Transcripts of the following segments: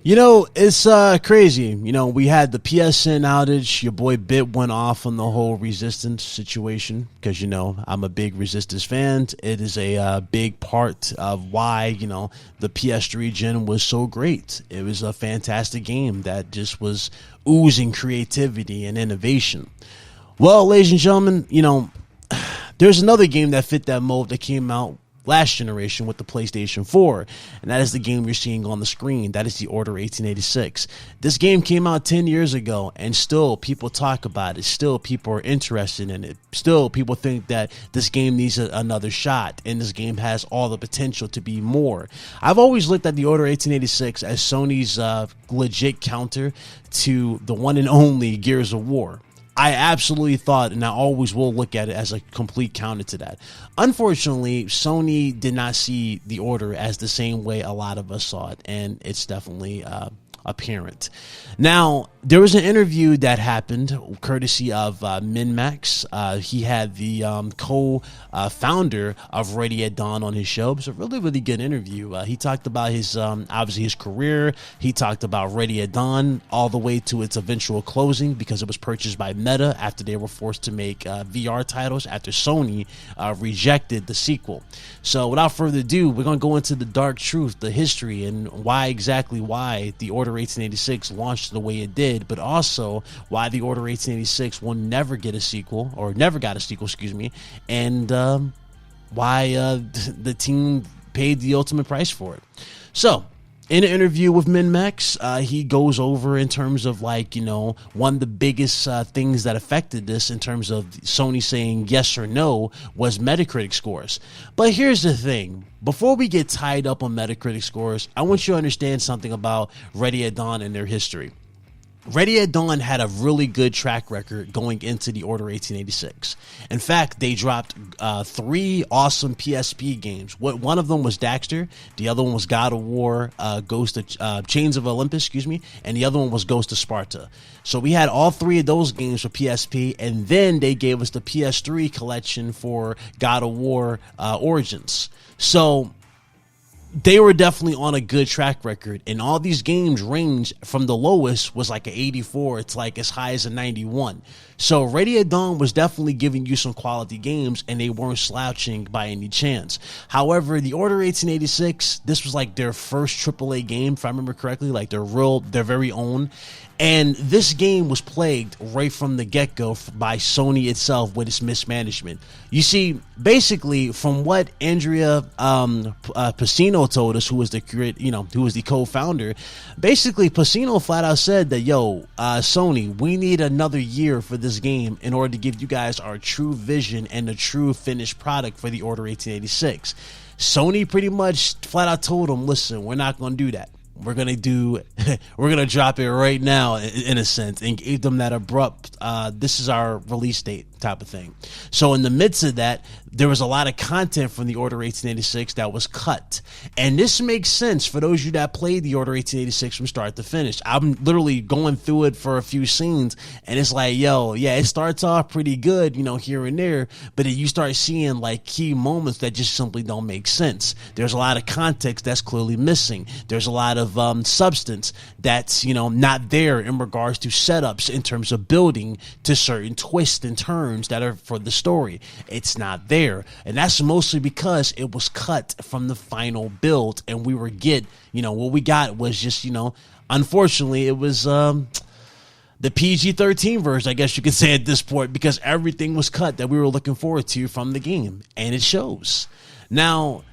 You know, it's crazy. You know, we had the PSN outage. Your boy Bit went off on the whole Resistance situation because, you know, I'm a big Resistance fan. It is a big part of why, you know, the PS3 gen was so great. It was a fantastic game that just was oozing creativity and innovation. Well, ladies and gentlemen, you know, there's another game that fit that mold that came out last generation with the PlayStation 4, and that is the game you're seeing on the screen. That is the Order 1886. This game came out 10 years ago, and still people talk about it. Still people are interested in it. Still people think that this game needs another shot, and this game has all the potential to be more. I've always looked at the Order 1886 as Sony's legit counter to the one and only Gears of War. I absolutely thought, and I always will look at it as a complete counter to that. Unfortunately, Sony did not see the Order as the same way a lot of us saw it, and it's definitely apparent. Now, there was an interview that happened courtesy of MinMax. He had the co-founder of Ready at Dawn on his show. It was a really, really good interview. He talked about his, obviously his career. He talked about Ready at Dawn all the way to its eventual closing because it was purchased by Meta after they were forced to make VR titles after Sony rejected the sequel. So without further ado, we're going to go into the dark truth, the history, and why the Order 1886 launched the way it did, but also why the Order 1886 will never get a sequel, or never got a sequel, excuse me, and why the team paid the ultimate price for it. So, in an interview with MinMax, he goes over in terms of, like, you know, one of the biggest things that affected this in terms of Sony saying yes or no was Metacritic scores. But here's the thing. Before we get tied up on Metacritic scores, I want you to understand something about Ready at Dawn and their history. Ready at Dawn had a really good track record going into the Order 1886. In fact, they dropped 3 awesome PSP games. One of them was Daxter, the other one was God of War, Chains of Olympus, and the other one was Ghost of Sparta. So we had all 3 of those games for PSP, and then they gave us the PS3 collection for God of War Origins. So they were definitely on a good track record, and all these games range from the lowest was like an 84 to like as high as a 91. So Ready at Dawn was definitely giving you some quality games, and they weren't slouching by any chance. However, the Order 1886, this was like their first AAA game, if I remember correctly, like their very own. And this game was plagued right from the get-go by Sony itself with its mismanagement. You see, basically, from what Andrea Pacino told us, who was the co-founder, basically Pacino flat out said that, Sony, we need another year for this game in order to give you guys our true vision and the true finished product for the Order 1886. Sony pretty much flat out told them, listen, we're not going to do that. We're gonna drop it right now, in a sense, and give them that abrupt, this is our release date type of thing. So in the midst of that, there was a lot of content from the Order 1886 that was cut. And this makes sense for those of you that played the Order 1886 from start to finish. I'm literally going through it for a few scenes, and it's like, it starts off pretty good, here and there, but then you start seeing like key moments that just simply don't make sense. There's a lot of context that's clearly missing. There's a lot of substance that's, not there in regards to setups in terms of building to certain twists and turns that are for the story. It's not there, and that's mostly because it was cut from the final build, and what we got was just, unfortunately, it was the PG-13 version, I guess you could say at this point, because everything was cut that we were looking forward to from the game, and it shows. Now,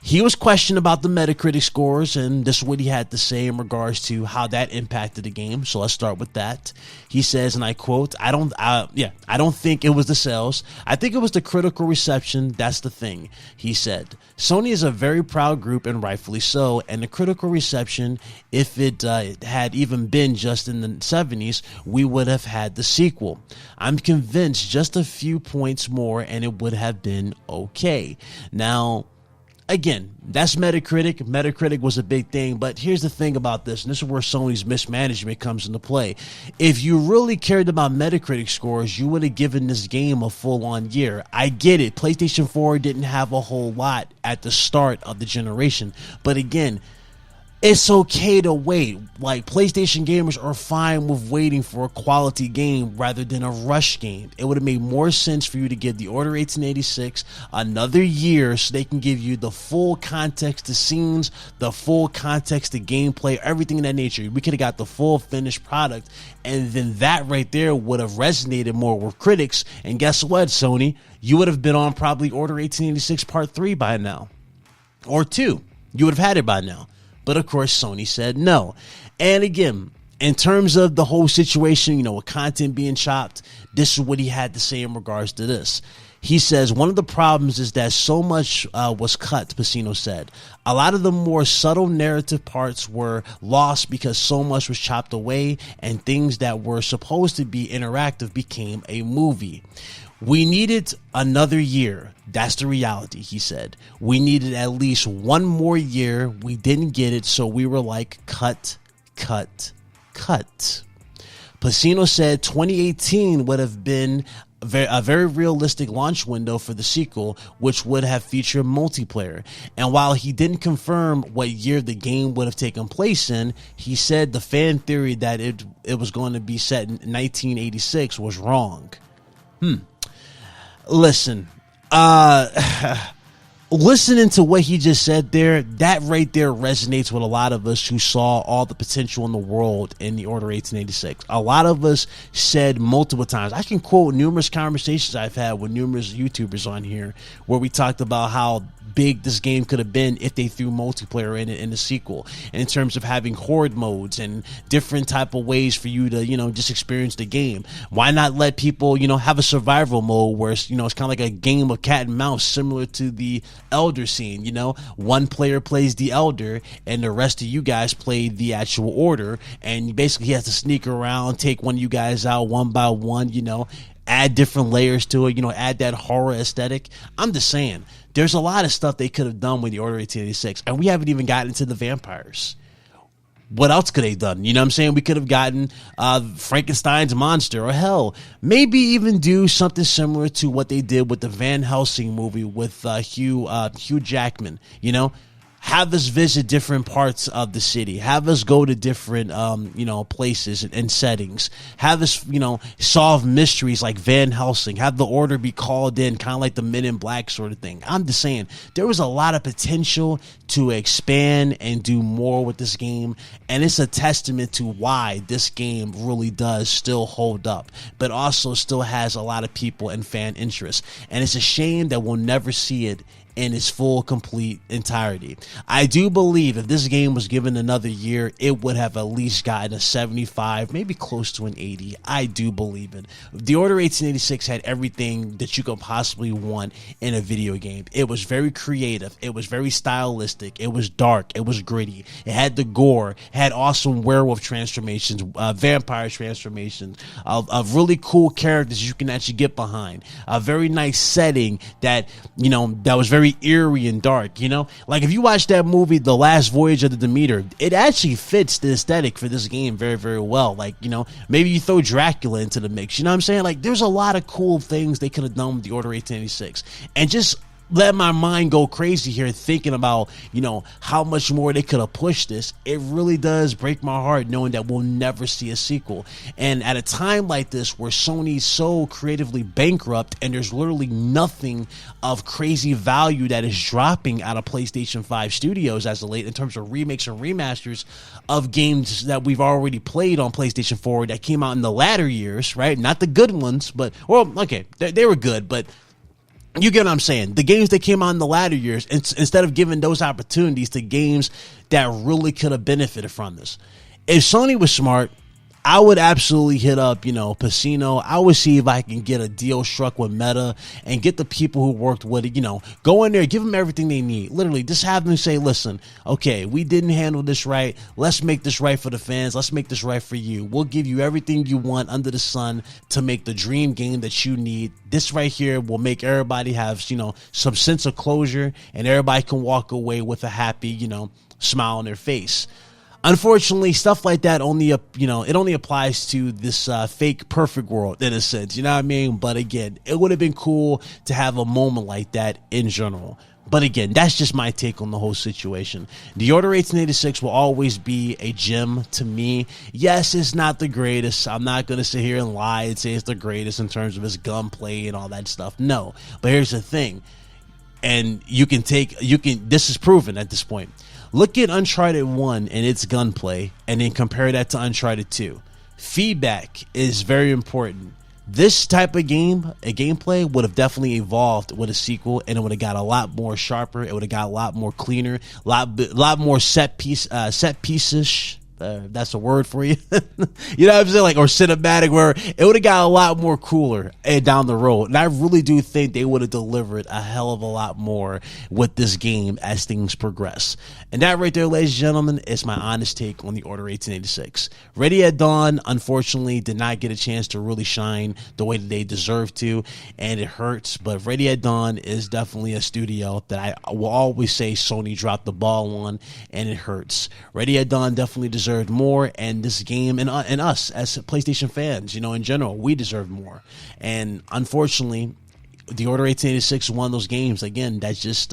he was questioned about the Metacritic scores, and this is what he had to say in regards to how that impacted the game. So let's start with that. He says, and I quote, I don't think it was the sales. I think it was the critical reception. That's the thing. He said, Sony is a very proud group, and rightfully so. And the critical reception, if it had even been just in the 70s, we would have had the sequel. I'm convinced just a few points more, and it would have been okay. Now, again, that's Metacritic. Metacritic was a big thing, but here's the thing about this, and this is where Sony's mismanagement comes into play. If you really cared about Metacritic scores, you would have given this game a full-on year. I get it. PlayStation 4 didn't have a whole lot at the start of the generation, but again, It's okay to wait. Like, PlayStation gamers are fine with waiting for a quality game rather than a rush game. It would have made more sense for you to give the Order 1886 another year so they can give you the full context to scenes, the full context to gameplay, everything in that nature. We could have got the full finished product, and then that right there would have resonated more with critics. And guess what, Sony? You would have been on probably Order 1886 Part 3 by now. Or 2. You would have had it by now. But of course, Sony said no. And again, in terms of the whole situation, you know, with content being chopped, this is what he had to say in regards to this. He says, one of the problems is that so much was cut, Pacino said. A lot of the more subtle narrative parts were lost because so much was chopped away, and things that were supposed to be interactive became a movie. We needed another year. That's the reality, he said. We needed at least one more year. We didn't get it, so we were like, cut, cut, cut. Pacino said 2018 would have been a very realistic launch window for the sequel, which would have featured multiplayer. And while he didn't confirm what year the game would have taken place in, he said the fan theory that it was going to be set in 1986 was wrong. Listen, listening to what he just said there, that right there resonates with a lot of us who saw all the potential in the world in the Order 1886. A lot of us said multiple times, I can quote numerous conversations I've had with numerous YouTubers on here where we talked about how big this game could have been if they threw multiplayer in it in the sequel, in terms of having horde modes and different type of ways for you to, you know, just experience the game. Why not let people, you know, have a survival mode where it's, you know, it's kind of like a game of cat and mouse, similar to the Elder scene. You know, one player plays the Elder and the rest of you guys play the actual Order, and basically he has to sneak around, take one of you guys out one by one, you know, add different layers to it, you know, add that horror aesthetic. I'm just saying, there's a lot of stuff they could have done with the Order 1886, and we haven't even gotten into the vampires. What else could they have done? You know what I'm saying? We could have gotten Frankenstein's monster, or hell, maybe even do something similar to what they did with the Van Helsing movie with Hugh Jackman, you know? Have us visit different parts of the city. Have us go to different, you know, places and settings. Have us, you know, solve mysteries like Van Helsing. Have the Order be called in, kind of like the Men in Black sort of thing. I'm just saying, there was a lot of potential to expand and do more with this game. And it's a testament to why this game really does still hold up, but also still has a lot of people and fan interest. And it's a shame that we'll never see it in its full, complete entirety. I do believe if this game was given another year, it would have at least gotten a 75, maybe close to an 80. I do believe it. The Order 1886 had everything that you could possibly want in a video game. It was very creative. It was very stylistic. It was dark. It was gritty. It had the gore. It had awesome werewolf transformations, vampire transformations, of really cool characters you can actually get behind. A very nice setting that, you know, that was very eerie and dark, you know? Like, if you watch that movie, The Last Voyage of the Demeter, it actually fits the aesthetic for this game very, very well. Like, you know, maybe you throw Dracula into the mix, you know what I'm saying? Like, there's a lot of cool things they could have done with the Order 1886. And just let my mind go crazy here thinking about, you know, how much more they could have pushed this. It really does break my heart knowing that we'll never see a sequel. And at a time like this where Sony's so creatively bankrupt and there's literally nothing of crazy value that is dropping out of PlayStation 5 studios as of late in terms of remakes and remasters of games that we've already played on PlayStation 4 that came out in the latter years, right? Not the good ones, but, well, okay, they were good, but you get what I'm saying? The games that came out in the latter years, instead of giving those opportunities to games that really could have benefited from this. If Sony was smart, I would absolutely hit up, you know, Pacino. I would see if I can get a deal struck with Meta and get the people who worked with it, you know, go in there, give them everything they need. Literally, just have them say, listen, okay, we didn't handle this right. Let's make this right for the fans. Let's make this right for you. We'll give you everything you want under the sun to make the dream game that you need. This right here will make everybody have, you know, some sense of closure, and everybody can walk away with a happy, you know, smile on their face. Unfortunately, stuff like that only, you know, it only applies to this fake perfect world in a sense, you know what I mean? But again, it would have been cool to have a moment like that in general. But again, that's just my take on the whole situation. The Order 1886 will always be a gem to me. Yes, it's not the greatest. I'm not going to sit here and lie and say it's the greatest in terms of its gunplay and all that stuff. No. But here's the thing. And this is proven at this point. Look at Uncharted 1 and its gunplay and then compare that to Uncharted 2. Feedback is very important. This type of gameplay would have definitely evolved with a sequel, and it would have got a lot more sharper. It would have got a lot more cleaner, lot more set pieces. That's a word for you. You know what I'm saying? Like, or cinematic, where it would have got a lot more cooler down the road. And I really do think they would have delivered a hell of a lot more with this game as things progress. And that right there, ladies and gentlemen, is my honest take on the Order 1886. Ready at Dawn, unfortunately, did not get a chance to really shine the way that they deserve to, and it hurts. But Ready at Dawn is definitely a studio that I will always say Sony dropped the ball on, and it hurts. Ready at Dawn definitely deserved more, and this game and us as PlayStation fans, in general, we deserve more. And unfortunately, the Order 1886 is one of those games again that just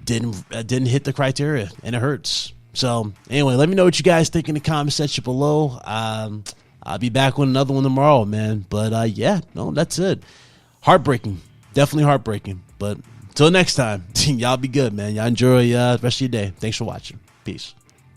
didn't hit the criteria, and it hurts. So anyway, let me know what you guys think in the comment section below. I'll be back with another one tomorrow, man. But yeah, no, that's it. Heartbreaking, definitely heartbreaking. But until next time, y'all be good, man. Y'all enjoy the rest of your day. Thanks for watching. Peace.